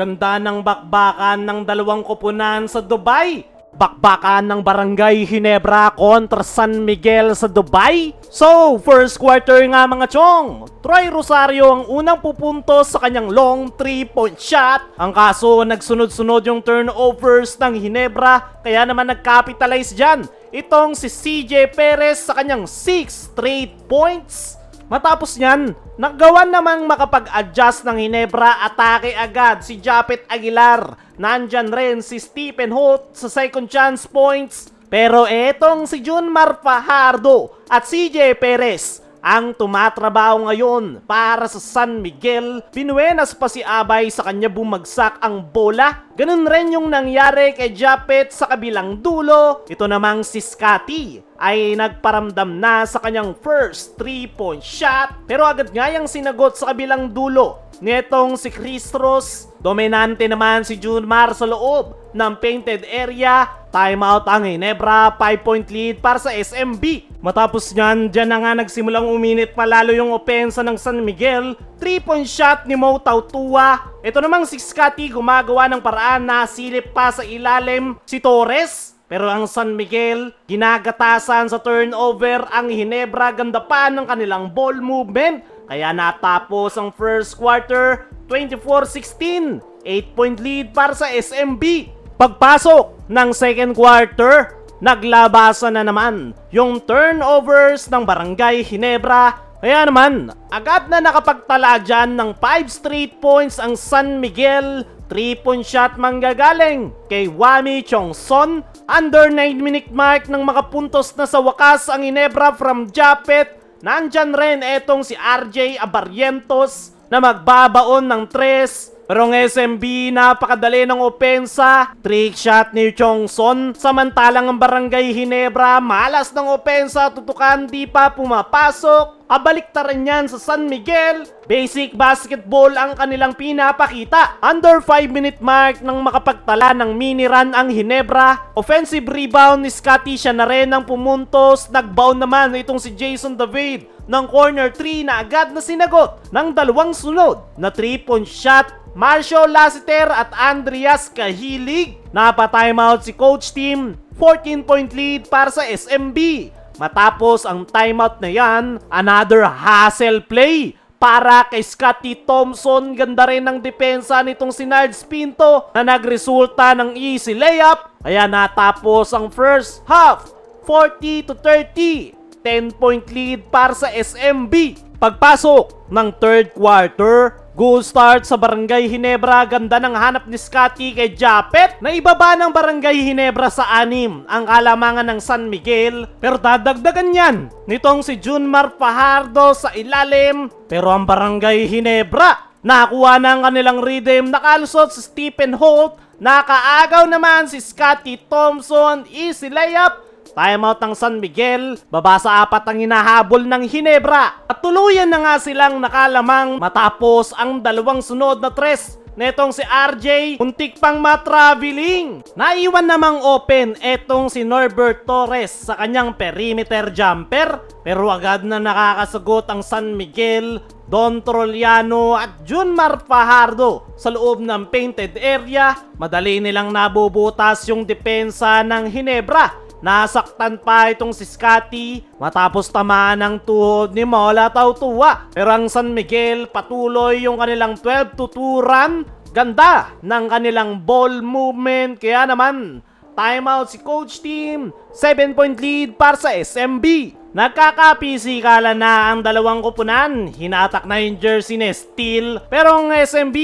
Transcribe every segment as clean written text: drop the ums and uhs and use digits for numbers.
Ganda ng bakbakan ng dalawang koponan sa Dubai. Bakbakan ng Barangay Ginebra kontra San Miguel sa Dubai. So, first quarter nga mga chong. Troy Rosario ang unang pupuntos sa kanyang long 3-point shot. Ang kaso, nagsunod-sunod yung turnovers ng Ginebra, kaya naman nag-capitalize dyan itong si CJ Perez sa kanyang 6 straight points. Matapos nyan, nagawa namang makapag-adjust ng Ginebra, atake agad si Japet Aguilar. Nandyan rin si Stephen Holt sa second chance points. Pero etong si Junmar Fajardo at CJ Perez ang tumatrabaho ngayon para sa San Miguel. Pinuenas pa si Abay sa kanya bumagsak ang bola. Ganun rin yung nangyari kay Japet sa kabilang dulo. Ito namang si Scotty ay nagparamdam na sa kanyang first 3-point shot. Pero agad nga yung sinagot sa kabilang dulo nitong si Chris Ross. Dominante naman si Junmar sa loob ng painted area. Timeout ang Ginebra, 5-point lead para sa SMB. Matapos nyan, dyan na nga nagsimulang uminit palalo yung opensa ng San Miguel. 3-point shot ni Mo Tautua. Ito namang si Scotty gumagawa ng paraan na silip pa sa ilalim si Torres. Pero ang San Miguel, ginagatasan sa turnover ang Ginebra, ganda pa ng kanilang ball movement. Kaya natapos ang first quarter, 24-16. 8-point lead para sa SMB. Pagpasok ng second quarter, naglabasan na naman yung turnovers ng Barangay Ginebra. Kaya naman, agad na nakapagtala dyan ng 5 straight points ang San Miguel. 3-point shot manggagaling kay Wami Chongson. Under 9-minute mark nang makapuntos na sa wakas ang Ginebra from Japet. Nandyan rin etong si RJ Abarrientos na magbabaon ng 3. Pero ang SMB, napakadali ng opensa. Trick shot ni Chongson. Samantalang ang Barangay Ginebra, malas ng opensa, tutukan, di pa pumapasok. Kabaliktaran yan sa San Miguel. Basic basketball ang kanilang pinapakita. Under 5-minute mark nang makapagtala ng mini run ang Ginebra. Offensive rebound ni Scotty, siya na rin ang pumuntos. Nagbound naman itong si Jason David ng corner 3 na agad na sinagot ng dalawang sunod na 3-point shot. Marcio Lassiter at Andreas Kahilig. Napa-timeout si coach team. 14-point lead para sa SMB. Matapos ang timeout na yan, another hustle play para kay Scotty Thompson. Ganda rin ng depensa nitong si Nards Pinto na nagresulta ng easy layup. Kaya natapos ang first half, 40-30. 10-point lead para sa SMB. Pagpasok ng third quarter, good start sa Barangay Ginebra. Ganda ng hanap ni Scotty kay Japet. Naibaba ng Barangay Ginebra sa 6 ang kalamangan ng San Miguel. Pero dadagdagan yan nitong si Junmar Fajardo sa ilalim. Pero ang Barangay Ginebra, nakakuha ng kanilang rhythm. Nakalusot si Stephen Holt. Nakaagaw naman si Scotty Thompson. Easy layup. Timeout ng San Miguel, baba sa 4 ang hinahabol ng Ginebra. At tuluyan na nga silang nakalamang matapos ang dalawang sunod na 3 netong si RJ, muntik pang matraveling. Naiwan namang open etong si Norbert Torres sa kanyang perimeter jumper. Pero agad na nakakasagot ang San Miguel. Don Troliano at Junmar Fajardo sa loob ng painted area. Madali nilang nabubutas yung depensa ng Ginebra. Nasaktan pa itong si Scotty matapos tamaan ng tuhod ni Mola Tautua. Pero ang San Miguel, patuloy yung kanilang 12-2 run. Ganda ng kanilang ball movement. Kaya naman, timeout si coach team. 7-point lead para sa SMB. Nagkakapisikalan na ang dalawang koponan. Hinatak na yung jersey ni Steel. Pero ang SMB,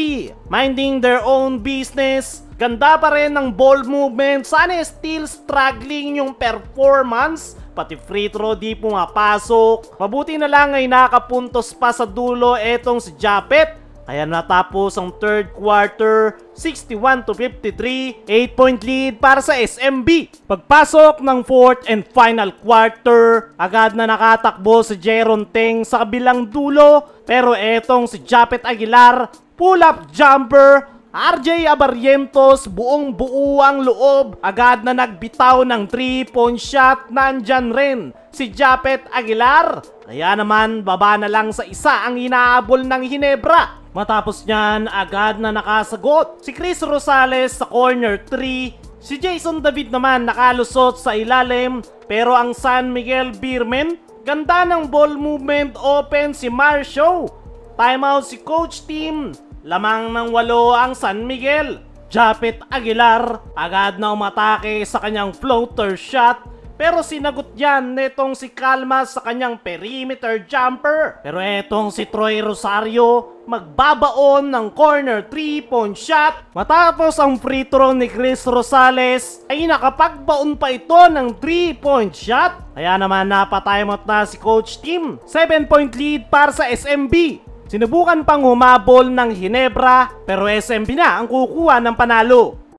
minding their own business. Ganda pa rin ng ball movement. Sana still struggling yung performance. Pati free throw di pumapasok. Mabuti na lang ay nakapuntos pa sa dulo etong si Japet. Kaya natapos ang third quarter, 61-53, 8-point lead para sa SMB. Pagpasok ng fourth and final quarter, agad na nakatakbo si Jeron Teng sa kabilang dulo. Pero etong si Japet Aguilar, pull-up jumper. RJ Abarrientos, buong buo ang loob. Agad na nagbitaw ng 3-point shot. Nandyan rin si Japet Aguilar. Kaya naman, baba na lang sa 1 ang hinahabol ng Ginebra. Matapos niyan, agad na nakasagot si Chris Rosales sa corner 3. Si Jason David naman nakalusot sa ilalim, pero ang San Miguel Beermen, ganda ng ball movement, open si Marcio. Timeout si coach team, lamang ng 8 ang San Miguel. Japet Aguilar, agad na umatake sa kanyang floater shot, pero sinagot yan netong si Calmas sa kanyang perimeter jumper. Pero etong si Troy Rosario, magbabaon ng corner 3-point shot. Matapos ang free throw ni Chris Rosales, ay nakapagbaon pa ito ng 3-point shot. Kaya naman napatimeout na si coach team. 7-point lead para sa SMB. Sinubukan pang humabol ng Ginebra, pero SMB na ang kukuha ng panalo.